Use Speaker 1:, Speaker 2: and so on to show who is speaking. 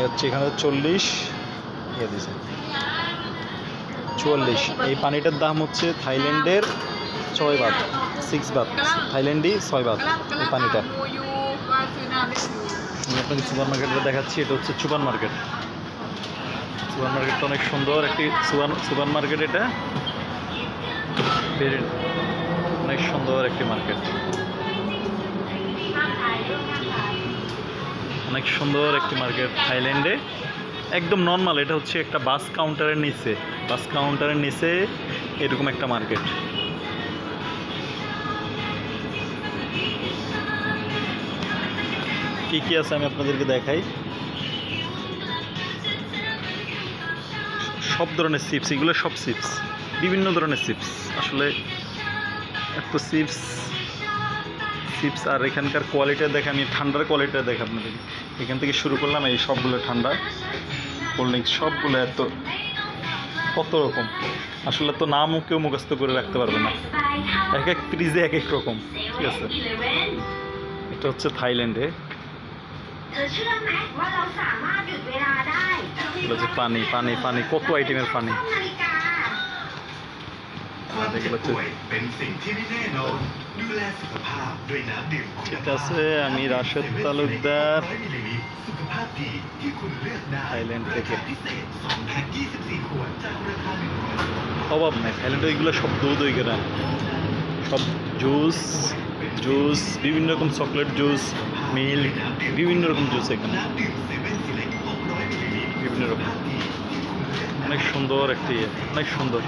Speaker 1: হচ্ছে এখানে 40 দিয়েছে 44। এই পানিটার দাম হচ্ছে থাইল্যান্ডের 6 বাত, 6 বাত, থাইল্যান্ডি 6 বাত এই পানিটা। আমি আপনাকে সুপার মার্কেটটা দেখাচ্ছি। এটা হচ্ছে সুপার মার্কেট। সুপার মার্কেটটা অনেক সুন্দর একটি সুপার মার্কেট। এটা অনেক সুন্দর একটি মার্কেট, অনেক সুন্দর একটি মার্কেট থাইল্যান্ডে। একদম নর্মাল। এটা হচ্ছে একটা বাস কাউন্টারের নিচে এরকম একটা মার্কেট। কি কি আছে আমি আপনাদেরকে দেখাই। সব ধরনের চিপস, এগুলো সব চিপস, বিভিন্ন ধরনের চিপস। আসলে এত চিপস। আর এখানকার কোয়ালিটিটা দেখে, আমি ঠান্ডার কোয়ালিটিটা দেখে আপনাদের। এখান থেকে শুরু করলাম, এই সবগুলো ঠান্ডা কোল্ড ড্রিঙ্কস, সবগুলো এত কত রকম। আসলে তো নামও কেউ মুখস্থ করে রাখতে পারবে না, এক এক ফ্রিজে এক এক রকম। ঠিক আছে, এটা হচ্ছে থাইল্যান্ডে। পানি পানি পানি, কত আইটেমের পানি। ঠিক আছে, আমি রাশেদ তালুকদার, থাইল্যান্ড থেকে। অভাব নাই থাইল্যান্ডে, এগুলো সব দুধ ওইগুলা সব জুস, বিভিন্ন রকম চকলেট জুস, মিল্ক, বিভিন্ন রকম জুস এখানে, বিভিন্ন রকম। অনেক সুন্দর একটি, অনেক সুন্দর।